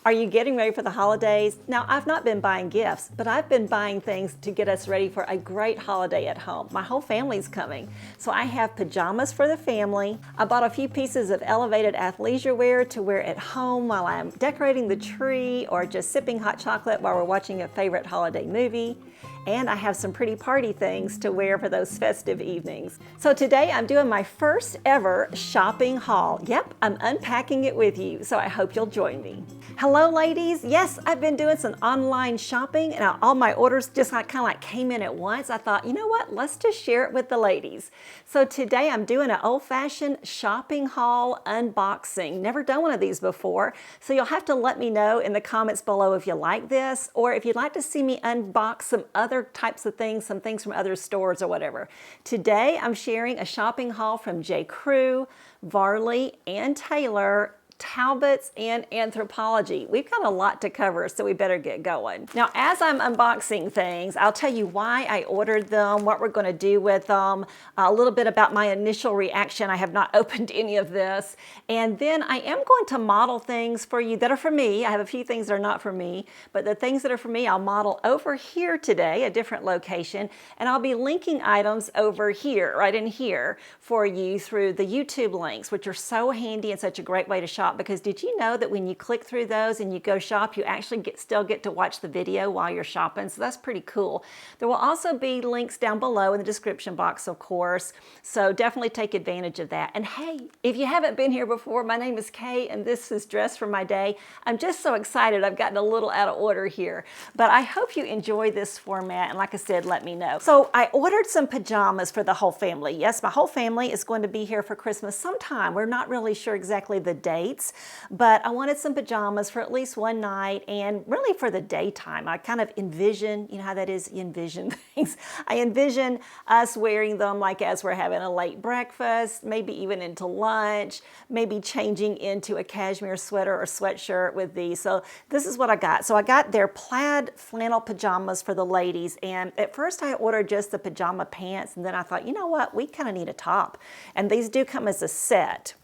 Are you getting ready for the holidays? Now, I've not been buying gifts, but I've been buying things to get us ready for a great holiday at home. My whole family's coming. So I have pajamas for the family. I bought a few pieces of elevated athleisure wear to wear at home while I'm decorating the tree or just sipping hot chocolate while we're watching a favorite holiday movie. And I have some pretty party things to wear for those festive evenings. So today I'm doing my first ever shopping haul. Yep, I'm unpacking it with you, so I hope you'll join me. Hello ladies, yes, I've been doing some online shopping and all my orders just kind of came in at once. I thought, you know what, let's just share it with the ladies. So today I'm doing an old-fashioned shopping haul unboxing. Never done one of these before, so you'll have to let me know in the comments below if you like this or if you'd like to see me unbox some other types of things, some things from other stores or whatever. Today I'm sharing a shopping haul from J.Crew, Varley, and Taylor, Talbots, and Anthropologie. We've got a lot to cover, so we better get going. Now, as I'm unboxing things, I'll tell you why I ordered them, what we're going to do with them, a little bit about my initial reaction. I have not opened any of this. And then I am going to model things for you that are for me. I have a few things that are not for me, but the things that are for me, I'll model over here today, a different location, and I'll be linking items over here, right in here, for you through the YouTube links, which are so handy and such a great way to shop. Because did you know that when you click through those and you go shop, you actually still get to watch the video while you're shopping? So that's pretty cool. There will also be links down below in the description box, of course. So definitely take advantage of that. And hey, if you haven't been here before, my name is Kay and this is Dress for My Day. I'm just so excited. I've gotten a little out of order here, but I hope you enjoy this format. And like I said, let me know. So I ordered some pajamas for the whole family. Yes, my whole family is going to be here for Christmas sometime. We're not really sure exactly the date. But I wanted some pajamas for at least one night and really for the daytime. I kind of envision, you know how that is, you envision things. I envision us wearing them like as we're having a late breakfast, maybe even into lunch, maybe changing into a cashmere sweater or sweatshirt with these. So this is what I got. So I got their plaid flannel pajamas for the ladies. And at first I ordered just the pajama pants. And then I thought, you know what, we kind of need a top. And these do come as a set.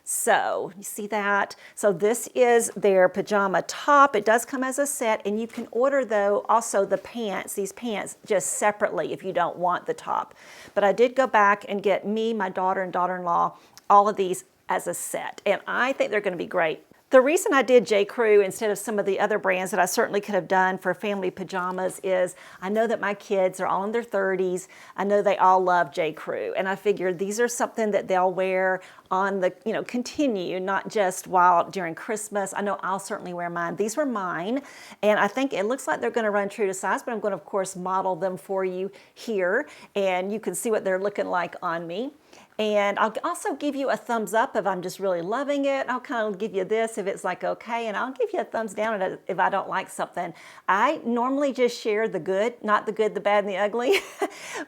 So you see that? So this is their pajama top. It does come as a set, and you can order though also the pants, these pants just separately if you don't want the top. But I did go back and get me, my daughter and daughter-in-law, all of these as a set, and I think they're going to be great. The reason I did J.Crew instead of some of the other brands that I certainly could have done for family pajamas is I know that my kids are all in their 30s. I know they all love J.Crew, and I figured these are something that they'll wear on the, continue, not just during Christmas. I know I'll certainly wear mine. These were mine, and I think it looks like they're going to run true to size, but I'm going to, of course, model them for you here, and you can see what they're looking like on me. And I'll also give you a thumbs up if I'm just really loving it. I'll kind of give you this if it's like okay, and I'll give you a thumbs down if I don't like something. I normally just share the good, not the good, the bad, and the ugly,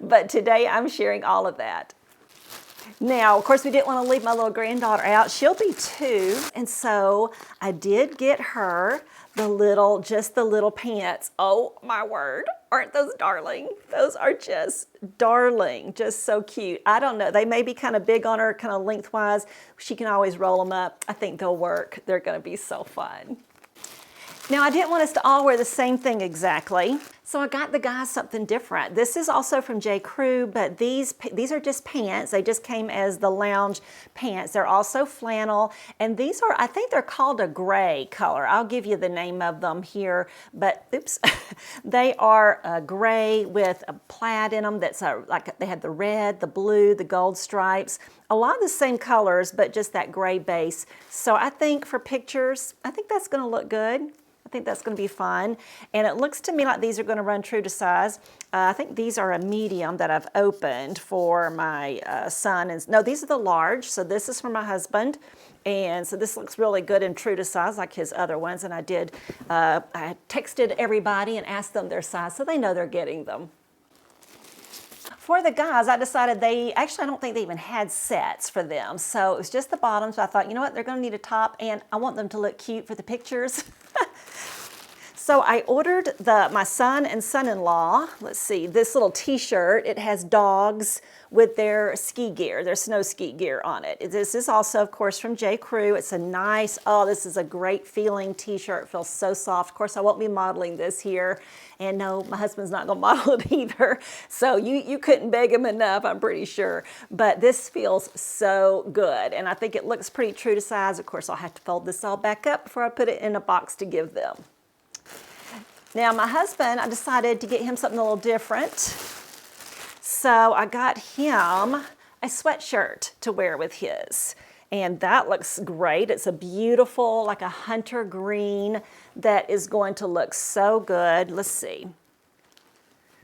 but today I'm sharing all of that. Now, of course, we didn't want to leave my little granddaughter out. She'll be 2, and so I did get her just the little pants. Oh my word, aren't those darling? Those are just darling, just so cute. I don't know, they may be kind of big on her, kind of lengthwise. She can always roll them up. I think they'll work. They're going to be so fun. Now, I didn't want us to all wear the same thing exactly, so I got the guys something different. This is also from J.Crew, but these are just pants. They just came as the lounge pants. They're also flannel, and these are, I think they're called a gray color. I'll give you the name of them here, but oops. They are gray with a plaid in them that's like they have the red, the blue, the gold stripes. A lot of the same colors, but just that gray base. So I think for pictures, I think that's going to look good. I think that's going to be fun. And it looks to me like these are going to run true to size. I think these are a medium that I've opened for my son. And no, these are the large. So this is for my husband. And so this looks really good and true to size like his other ones. And I texted everybody and asked them their size so they know they're getting them. For the guys, I decided I don't think they even had sets for them. So it was just the bottoms. So I thought, you know what, they're going to need a top, and I want them to look cute for the pictures. So I ordered my son and son-in-law, let's see, this little t-shirt. It has dogs with their ski gear, their snow ski gear on it. This is also, of course, from J.Crew. It's a nice, oh, this is a great feeling t-shirt. It feels so soft. Of course, I won't be modeling this here. And no, my husband's not gonna model it either. So you couldn't beg him enough, I'm pretty sure. But this feels so good. And I think it looks pretty true to size. Of course, I'll have to fold this all back up before I put it in a box to give them. Now, my husband, I decided to get him something a little different. So I got him a sweatshirt to wear with his. And that looks great. It's a beautiful, like a hunter green that is going to look so good. Let's see.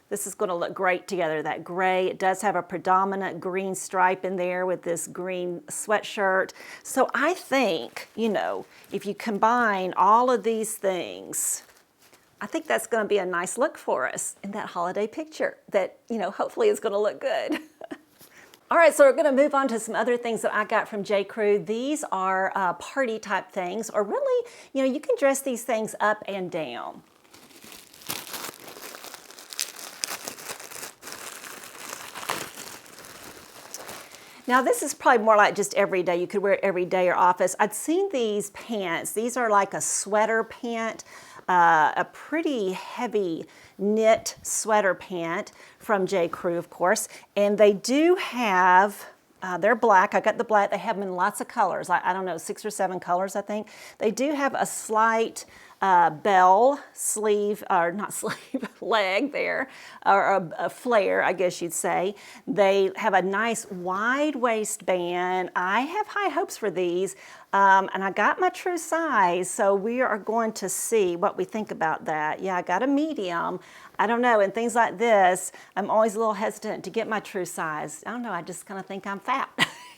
This is going to look great together, that gray. It does have a predominant green stripe in there with this green sweatshirt. So I think, you know, if you combine all of these things, I think that's going to be a nice look for us in that holiday picture that, you know, hopefully is going to look good. All right, so we're going to move on to some other things that I got from J.Crew. These are party type things, or really, you know, you can dress these things up and down. Now this is probably more like just every day. You could wear it every day or office. I'd seen these pants. These are like a sweater pant. A pretty heavy knit sweater pant from J.Crew, of course, and they do have, they're black. I got the black. They have them in lots of colors. I don't know, 6 or 7 colors, I think. They do have a slight bell sleeve, or not sleeve, leg there, or a flare, I guess you'd say. They have a nice wide waistband. I have high hopes for these, and I got my true size, so we are going to see what we think about that. Yeah, I got a medium. I don't know, and things like this, I'm always a little hesitant to get my true size. I don't know, I just kind of think I'm fat.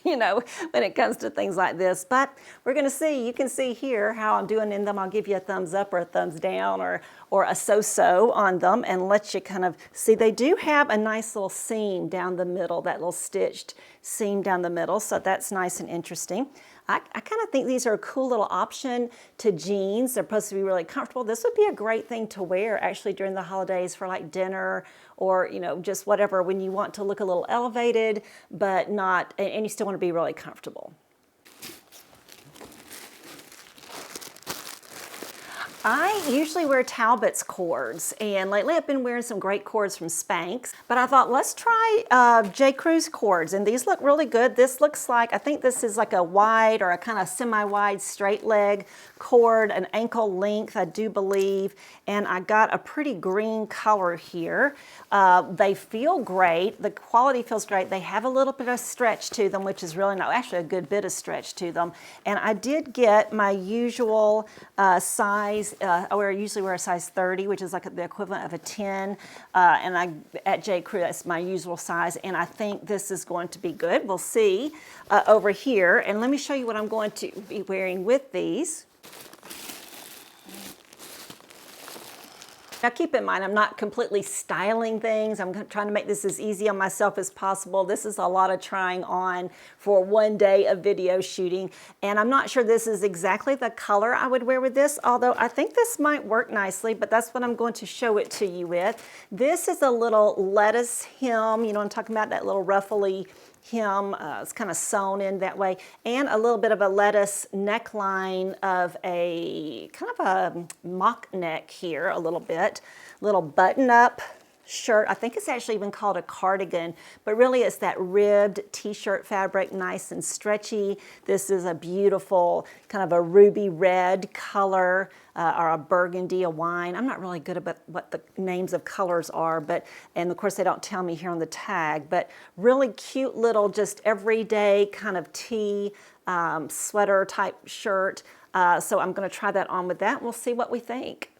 You know, when it comes to things like this. But we're going to see. You can see here how I'm doing in them. I'll give you a thumbs up or a thumbs down or a so-so on them and let you kind of see. They do have a nice little seam down the middle, that little stitched seam down the middle, so that's nice and interesting. I kind of think these are a cool little option to jeans. They're supposed to be really comfortable. This would be a great thing to wear actually during the holidays for like dinner or, you know, just whatever, when you want to look a little elevated, but not, and you still want to be really comfortable. I usually wear Talbots cords, and lately I've been wearing some great cords from Spanx, but I thought let's try J.Crew's cords, and these look really good. This looks like, I think this is like a wide or a kind of semi-wide straight leg cord, an ankle length, I do believe, and I got a pretty green color here. They feel great. The quality feels great. They have a little bit of stretch to them, which is really, no, actually a good bit of stretch to them, and I did get my usual size. I usually wear a size 30, which is like the equivalent of a 10, and at J.Crew, that's my usual size, and I think this is going to be good. We'll see over here, and let me show you what I'm going to be wearing with these. Now keep in mind, I'm not completely styling things. I'm trying to make this as easy on myself as possible. This is a lot of trying on for one day of video shooting. And I'm not sure this is exactly the color I would wear with this, although I think this might work nicely, but that's what I'm going to show it to you with. This is a little lettuce hem, you know what I'm talking about, that little ruffly hem, it's kind of sewn in that way, and a little bit of a lettuce neckline of a kind of a mock neck here, a little bit, little button-up shirt. I think it's actually even called a cardigan, but really it's that ribbed t-shirt fabric, nice and stretchy. This is a beautiful kind of a ruby red color, or a burgundy, a wine. I'm not really good about what the names of colors are, but, and of course they don't tell me here on the tag, but really cute little just everyday kind of tee sweater type shirt. So I'm gonna try that on with that. We'll see what we think.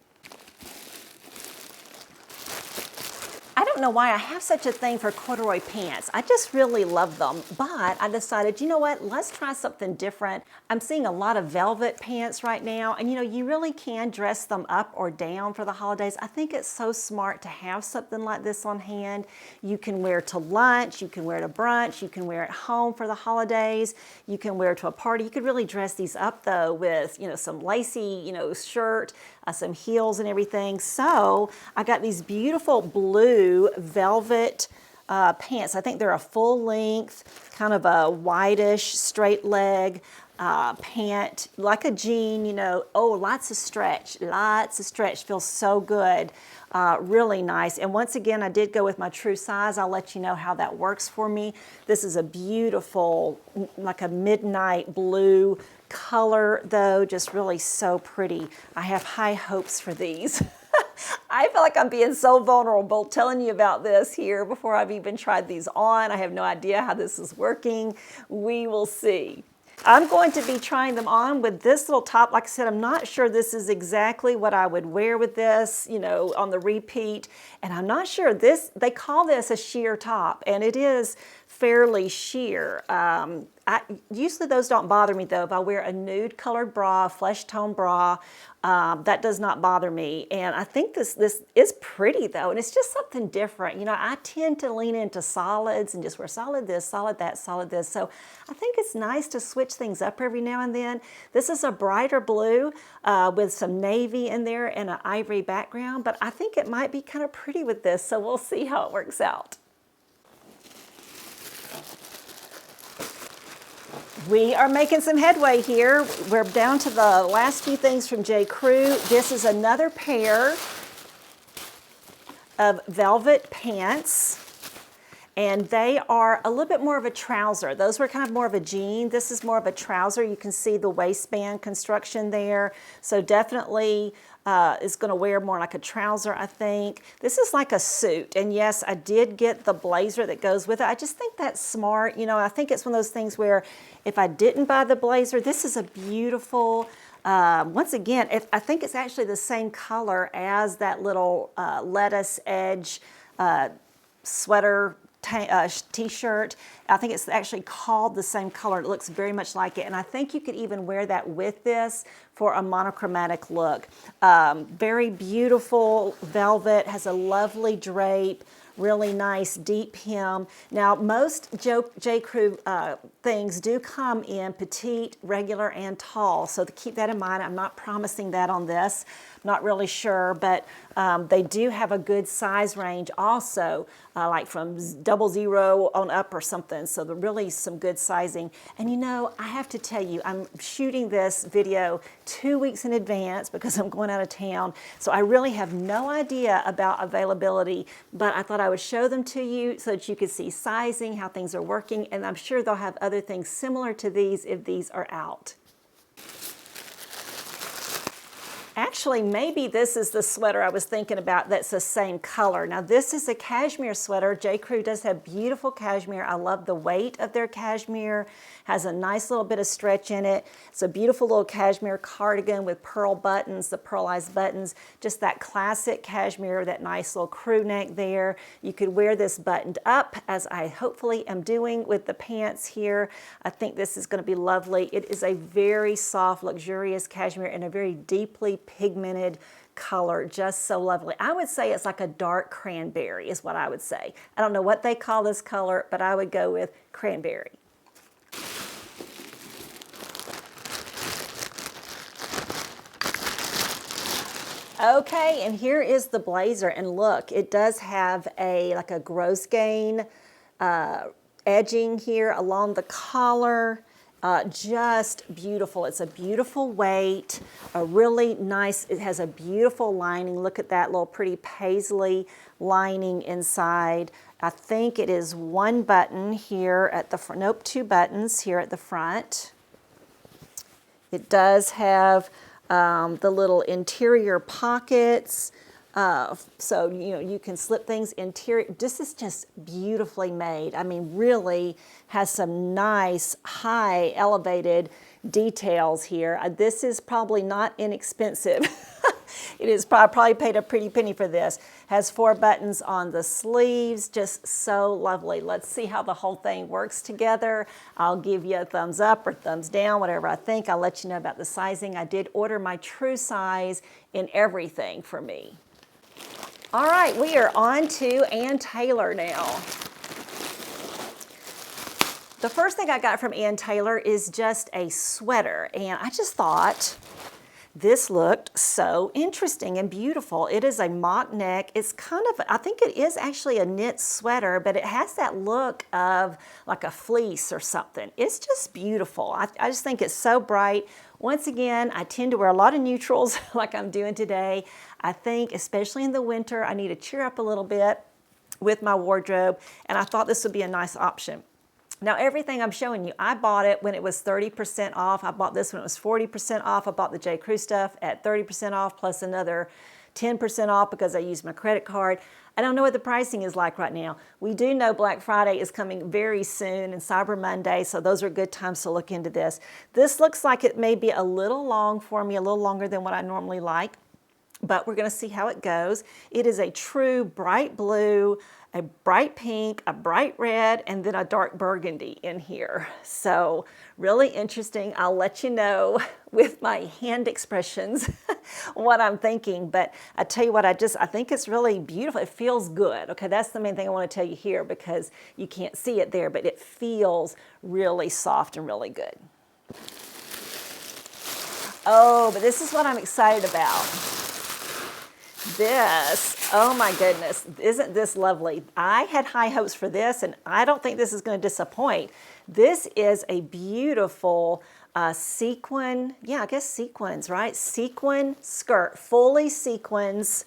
I don't don't know why I have such a thing for corduroy pants. I just really love them, but I decided, you know what, let's try something different. I'm seeing a lot of velvet pants right now, and you know, you really can dress them up or down for the holidays. I think it's so smart to have something like this on hand. You can wear to lunch, you can wear to brunch, you can wear at home for the holidays, you can wear to a party. You could really dress these up though with, you know, some lacy, you know, shirt, some heels and everything. So I got these beautiful blue velvet pants. I think they're a full length, kind of a whitish straight leg pant, like a jean, you know. Oh, lots of stretch, feels so good. Really nice. And once again, I did go with my true size. I'll let you know how that works for me. This is a beautiful, like a midnight blue color though, just really so pretty. I have high hopes for these. I feel like I'm being so vulnerable telling you about this here before I've even tried these on. I have no idea how this is working. We will see. I'm going to be trying them on with this little top. Like I said, I'm not sure this is exactly what I would wear with this, you know, on the repeat. And I'm not sure this, they call this a sheer top, and it is fairly sheer. Usually those don't bother me though. If I wear a nude colored bra, flesh tone bra, that does not bother me. And I think this is pretty though, and it's just something different. You know, I tend to lean into solids and just wear solid this, solid that, solid this. So I think it's nice to switch things up every now and then. This is a brighter blue with some navy in there and an ivory background, but I think it might be kind of pretty with this, so we'll see how it works out. We are making some headway here. We're down to the last few things from J.Crew. This is another pair of velvet pants, and they are a little bit more of a trouser. Those were kind of more of a jean. This is more of a trouser. You can see the waistband construction there. So definitely is going to wear more like a trouser, I think. This is like a suit, and yes, I did get the blazer that goes with it. I just think that's smart. You know, I think it's one of those things where if I didn't buy the blazer, this is a beautiful, once again, I think it's actually the same color as that little lettuce edge sweater t-shirt. I think it's actually called the same color. It looks very much like it, and I think you could even wear that with this for a monochromatic look. Very beautiful velvet, has a lovely drape, really nice deep hem. Now most J.Crew things do come in petite, regular, and tall, so to keep that in mind. I'm not promising that on this. Not really sure, but they do have a good size range also, like from 00 on up or something, so they're really some good sizing. And you know, I have to tell you, I'm shooting this video 2 weeks in advance because I'm going out of town, so I really have no idea about availability, but I thought I would show them to you so that you could see sizing, how things are working, and I'm sure they'll have other things similar to these if these are out. Actually, maybe this is the sweater I was thinking about that's the same color. Now this is a cashmere sweater. J.Crew does have beautiful cashmere. I love the weight of their cashmere. Has a nice little bit of stretch in it. It's a beautiful little cashmere cardigan with pearl buttons, the pearlized buttons. Just that classic cashmere, that nice little crew neck there. You could wear this buttoned up, as I hopefully am doing with the pants here. I think this is going to be lovely. It is a very soft, luxurious cashmere and a very deeply pigmented color, just so lovely. I would say it's like a dark cranberry is what I would say. I don't know what they call this color, but I would go with cranberry. Okay, and here is the blazer, and look, it does have like a grosgrain edging here along the collar. Just beautiful. It's a beautiful weight, a really nice, it has a beautiful lining. Look at that little pretty paisley lining inside. I think it is one button here at the front, nope, two buttons here at the front. It does have the little interior pockets. So, you know, you can slip things interior. This is just beautifully made. I mean, really has some nice, high, elevated details here. This is probably not inexpensive. It is probably paid a pretty penny for this. Has 4 buttons on the sleeves, just so lovely. Let's see how the whole thing works together. I'll give you a thumbs up or thumbs down, whatever I think. I'll let you know about the sizing. I did order my true size in everything for me. All right, we are on to Ann Taylor now. The first thing I got from Ann Taylor is just a sweater, and I just thought this looked so interesting and beautiful. It is a mock neck. It's kind of, I think it is actually a knit sweater, but it has that look of like a fleece or something. It's just beautiful. I just think it's so bright. Once again, I tend to wear a lot of neutrals like I'm doing today. I think, especially in the winter, I need to cheer up a little bit with my wardrobe, and I thought this would be a nice option. Now, everything I'm showing you, I bought it when it was 30% off. I bought this when it was 40% off. I bought the J.Crew stuff at 30% off plus another 10% off because I used my credit card. I don't know what the pricing is like right now. We do know Black Friday is coming very soon and Cyber Monday, so those are good times to look into this. This looks like it may be a little long for me, a little longer than what I normally like, but we're going to see how it goes. It is a true bright blue, a bright pink, a bright red, and then a dark burgundy in here. So really interesting. I'll let you know with my hand expressions what I'm thinking, but I tell you what, I think it's really beautiful. It feels good. Okay, that's the main thing I want to tell you here because you can't see it there, but it feels really soft and really good. Oh, but this is what I'm excited about. This, oh my goodness, isn't this lovely? I had high hopes for this, and I don't think this is going to disappoint. This is a beautiful sequin, yeah, I guess sequins, right? Sequin skirt, fully sequins,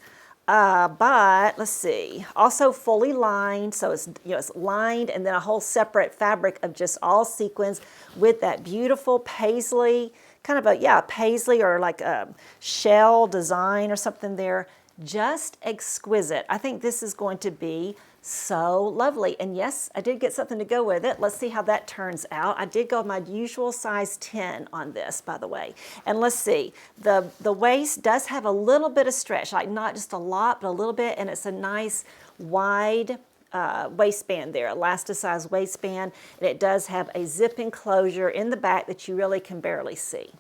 but let's see, also fully lined, so it's, it's lined, and then a whole separate fabric of just all sequins with that beautiful paisley, kind of a, paisley or like a shell design or something there. Just exquisite. I think this is going to be so lovely. And yes, I did get something to go with it. Let's see how that turns out. I did go with my usual size 10 on this, by the way. And let's see, the waist does have a little bit of stretch, like not just a lot, but a little bit, and it's a nice wide waistband there, elasticized waistband, and it does have a zip enclosure in the back that you really can barely see.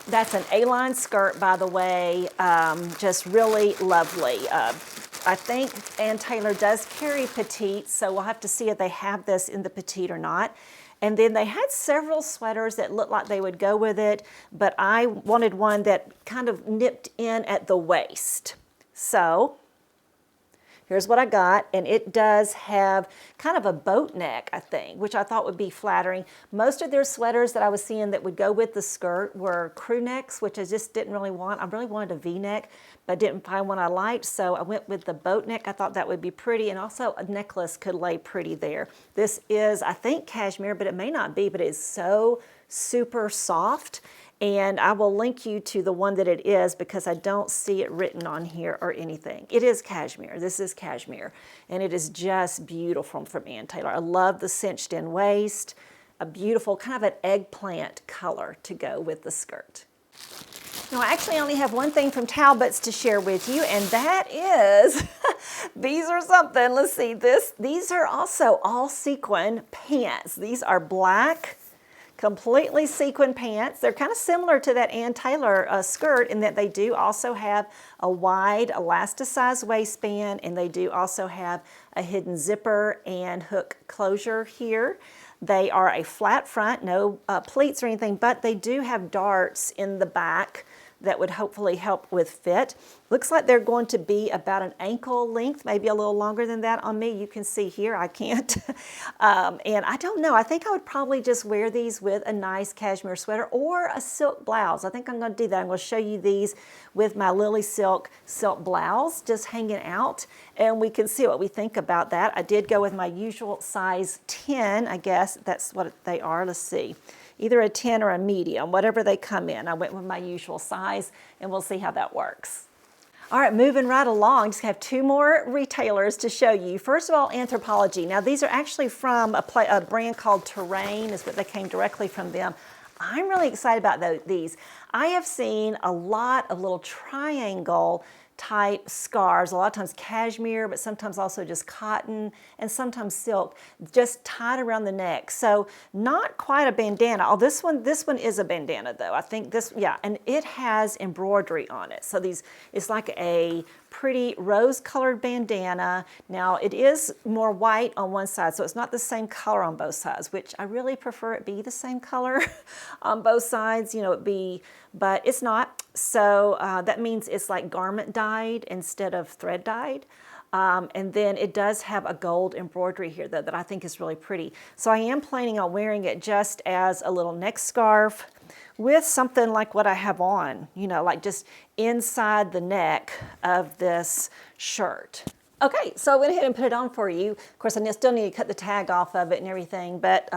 That's an A-line skirt, by the way, just really lovely. I think Ann Taylor does carry petite, so we'll have to see if they have this in the petite or not. And then they had several sweaters that looked like they would go with it, but I wanted one that kind of nipped in at the waist. So here's what I got, and it does have kind of a boat neck, I think, which I thought would be flattering. Most of their sweaters that I was seeing that would go with the skirt were crew necks, which I just didn't really want. I really wanted a V-neck, but I didn't find one I liked, so I went with the boat neck. I thought that would be pretty, and also a necklace could lay pretty there. This is, I think, cashmere, but it may not be, but it's so super soft. And I will link you to the one that it is because I don't see it written on here or anything. It is cashmere. This is cashmere. And it is just beautiful from Ann Taylor. I love the cinched in waist, a beautiful kind of an eggplant color to go with the skirt. Now, I actually only have one thing from Talbots to share with you, and that is, these are something. Let's see, these are also all sequin pants. These are black, completely sequin pants. They're kind of similar to that Ann Taylor skirt in that they do also have a wide elasticized waistband, and they do also have a hidden zipper and hook closure here. They are a flat front, no pleats or anything, but they do have darts in the back that would hopefully help with fit. Looks like they're going to be about an ankle length, maybe a little longer than that on me. You can see here, I can't. And I don't know, I think I would probably just wear these with a nice cashmere sweater or a silk blouse. I think I'm gonna do that. I'm gonna show you these with my Lily silk blouse just hanging out, and we can see what we think about that. I did go with my usual size 10, I guess that's what they are. Let's see. Either a 10 or a medium, whatever they come in. I went with my usual size, and we'll see how that works. All right, moving right along, just have 2 more retailers to show you. First of all, Anthropologie. Now, these are actually from a brand called Terrain, is what they came directly from them. I'm really excited about these. I have seen a lot of little triangle type scarves, a lot of times cashmere, but sometimes also just cotton and sometimes silk, just tied around the neck. So not quite a bandana. Oh, this one is a bandana though. I think this, yeah, and it has embroidery on it. So it's like a pretty rose-colored bandana. Now it is more white on one side, so it's not the same color on both sides, which I really prefer it be the same color on both sides, you know, but it's not. So that means it's like garment dyed instead of thread dyed. And then it does have a gold embroidery here though that I think is really pretty. So I am planning on wearing it just as a little neck scarf with something like what I have on, you know, like just inside the neck of this shirt. Okay, so I went ahead and put it on for you. Of course, I still need to cut the tag off of it and everything, but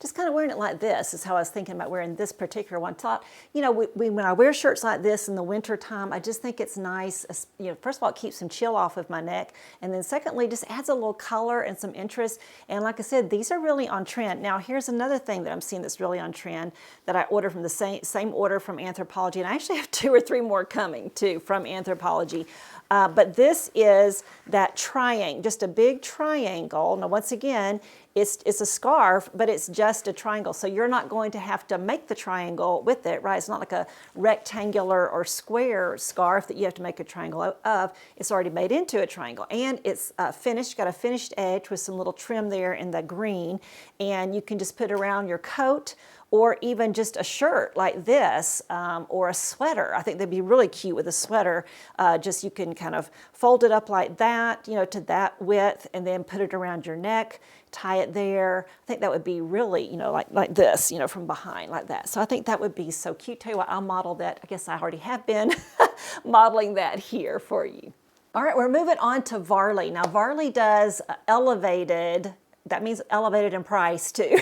just kind of wearing it like this is how I was thinking about wearing this particular one. Thought, you know, when I wear shirts like this in the winter time, I just think it's nice. You know, first of all, it keeps some chill off of my neck, and then secondly, just adds a little color and some interest. And like I said, these are really on trend. Now, here's another thing that I'm seeing that's really on trend that I ordered from the same order from Anthropologie, and I actually have 2 or 3 more coming too from Anthropologie. But this is that triangle, just a big triangle. Now, once again, it's a scarf, but it's just a triangle. So you're not going to have to make the triangle with it, right? It's not like a rectangular or square scarf that you have to make a triangle of. It's already made into a triangle. And it's finished, got a finished edge with some little trim there in the green. And you can just put it around your coat, or even just a shirt like this, or a sweater. I think they'd be really cute with a sweater. Just you can kind of fold it up like that, you know, to that width, and then put it around your neck, tie it there. I think that would be really, you know, like this, you know, from behind like that. So I think that would be so cute. Tell you what, I'll model that. I guess I already have been modeling that here for you. All right, we're moving on to Varley. Now Varley does elevated, that means elevated in price too,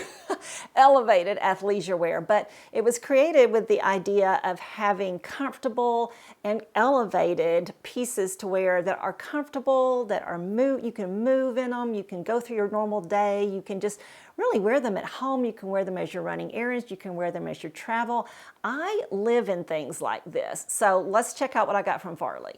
elevated athleisure wear, but it was created with the idea of having comfortable and elevated pieces to wear that are comfortable, that are you can move in them, you can go through your normal day, you can just really wear them at home, you can wear them as you're running errands, you can wear them as you travel. I live in things like this. So let's check out what I got from Varley.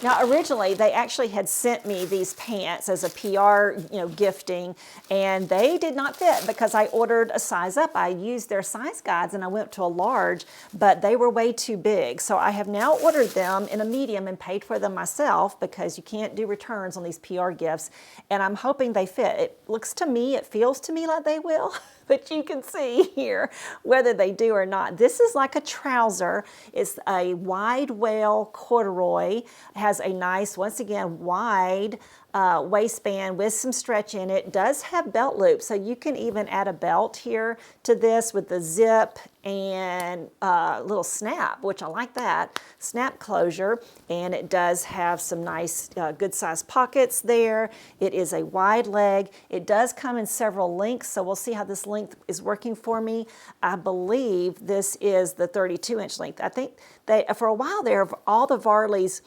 Now, originally, they actually had sent me these pants as a PR, you know, gifting, and they did not fit because I ordered a size up. I used their size guides and I went to a large, but they were way too big. So I have now ordered them in a medium and paid for them myself because you can't do returns on these PR gifts, and I'm hoping they fit. It looks to me, it feels to me like they will. But you can see here whether they do or not. This is like a trouser. It's a wide wale corduroy. It has a nice, once again, wide waistband with some stretch in it. It does have belt loops, so you can even add a belt here to this with the zip and little snap, which I like that, snap closure. And it does have some nice good sized pockets there. It is a wide leg. It does come in several lengths, so we'll see how this length is working for me. I believe this is the 32-inch length. I think for a while there, all the Varleys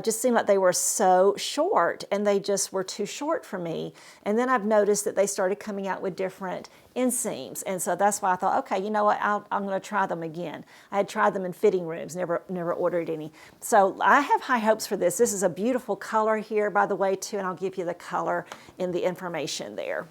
just seemed like they were so short, and they just were too short for me. And then I've noticed that they started coming out with different inseams, and so that's why I thought, okay, you know what, I'm going to try them again. I had tried them in fitting rooms, never ordered any. So I have high hopes for this. This is a beautiful color here, by the way, too, and I'll give you the color in the information there.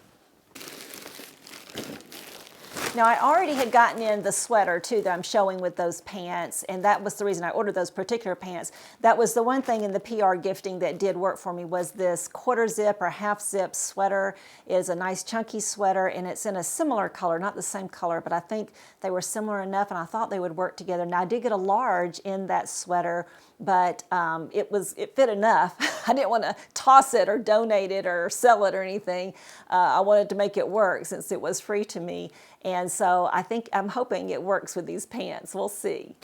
Now, I already had gotten in the sweater, too, that I'm showing with those pants, and that was the reason I ordered those particular pants. That was the one thing in the PR gifting that did work for me, was this quarter zip or half zip sweater. It is a nice chunky sweater, and it's in a similar color, not the same color, but I think they were similar enough, and I thought they would work together. Now, I did get a large in that sweater, but it fit enough. I didn't want to toss it or donate it or sell it or anything. I wanted to make it work since it was free to me. And so I'm hoping it works with these pants. We'll see.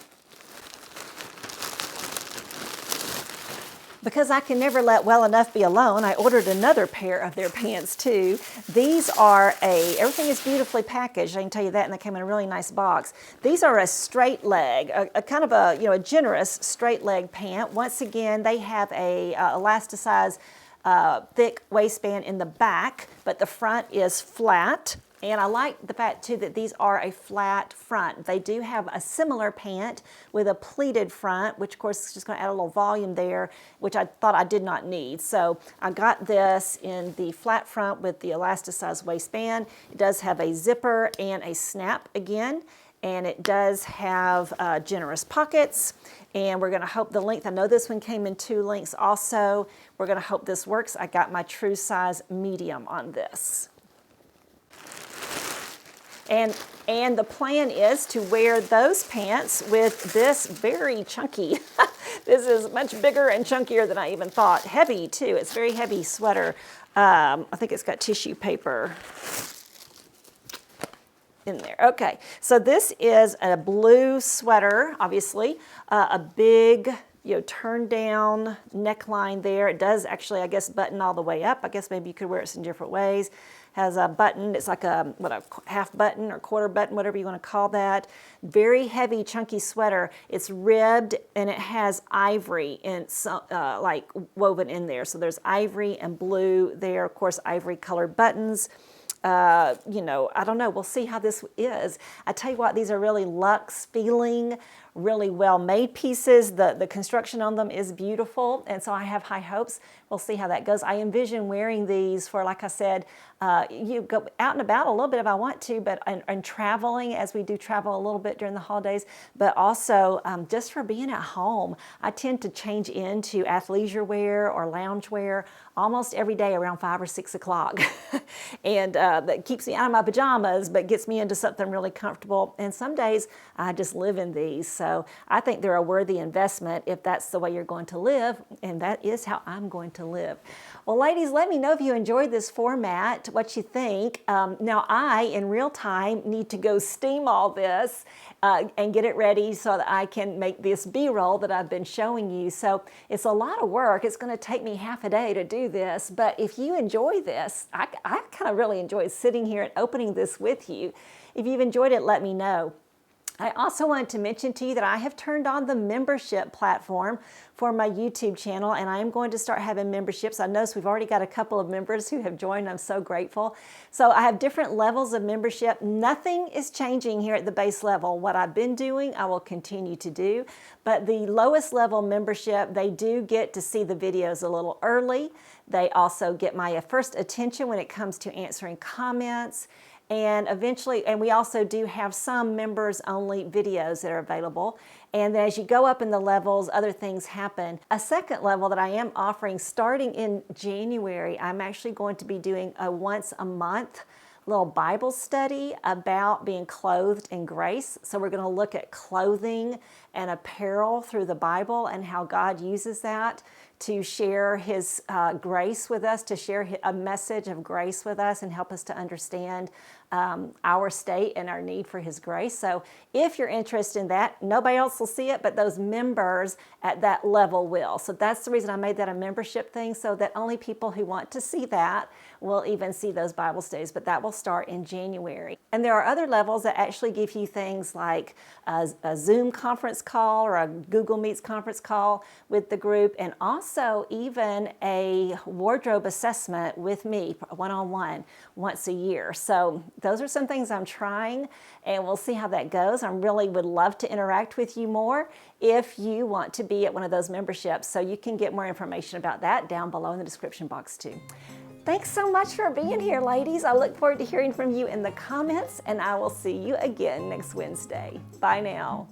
Because I can never let well enough be alone, I ordered another pair of their pants too. These are everything is beautifully packaged, I can tell you that, and they came in a really nice box. These are a straight leg, a kind of a generous straight leg pant. Once again, they have a elasticized thick waistband in the back, but the front is flat. And I like the fact too that these are a flat front. They do have a similar pant with a pleated front, which of course is just going to add a little volume there, which I thought I did not need. So I got this in the flat front with the elasticized waistband. It does have a zipper and a snap again, and it does have generous pockets. And we're going to hope the length, I know this one came in 2 lengths also. We're going to hope this works. I got my true size medium on this. And the plan is to wear those pants with this very chunky, this is much bigger and chunkier than I even thought. Heavy too, it's very heavy sweater. I think it's got tissue paper in there. Okay, so this is a blue sweater, obviously, a big, turn down neckline there. It does actually, I guess, button all the way up. I guess maybe you could wear it some different ways. Has a button, it's like a half button or quarter button, whatever you want to call that. Very heavy, chunky sweater. It's ribbed and it has ivory and like woven in there. So there's ivory and blue there, of course, ivory colored buttons. I don't know, we'll see how this is. I tell you what, these are really luxe feeling, really well made pieces. The construction on them is beautiful, and so I have high hopes. We'll see how that goes. I envision wearing these for, like I said, you go out and about a little bit if I want to, but and traveling, as we do travel a little bit during the holidays, but also just for being at home. I tend to change into athleisure wear or lounge wear almost every day around 5 or 6 o'clock. And that keeps me out of my pajamas, but gets me into something really comfortable. And some days I just live in these. So I think they're a worthy investment if that's the way you're going to live, and that is how I'm going to live. Well, ladies, let me know if you enjoyed this format, what you think. Now I, in real time, need to go steam all this and get it ready so that I can make this B-roll that I've been showing you. So it's a lot of work. It's going to take me half a day to do this, but if you enjoy this, I kind of really enjoy sitting here and opening this with you. If you've enjoyed it, let me know. I also wanted to mention to you that I have turned on the membership platform for my YouTube channel, and I am going to start having memberships. I noticed we've already got a couple of members who have joined. I'm so grateful. So I have different levels of membership. Nothing is changing here at the base level. What I've been doing, I will continue to do. But the lowest level membership, they do get to see the videos a little early. They also get my first attention when it comes to answering comments. And eventually, and we also do have some members only videos that are available. And as you go up in the levels, other things happen. A second level that I am offering starting in January, I'm actually going to be doing a once a month little Bible study about being clothed in grace. So we're going to look at clothing and apparel through the Bible and how God uses that to share His grace with us, to share a message of grace with us and help us to understand our state and our need for His grace. So if you're interested in that, nobody else will see it, but those members at that level will. So that's the reason I made that a membership thing, so that only people who want to see that will even see those Bible studies, but that will start in January. And there are other levels that actually give you things like a Zoom conference call or a Google Meets conference call with the group, and also even a wardrobe assessment with me one-on-one once a year. So those are some things I'm trying, and we'll see how that goes. I really would love to interact with you more if you want to be at one of those memberships. So you can get more information about that down below in the description box too. Thanks so much for being here, ladies. I look forward to hearing from you in the comments, and I will see you again next Wednesday. Bye now.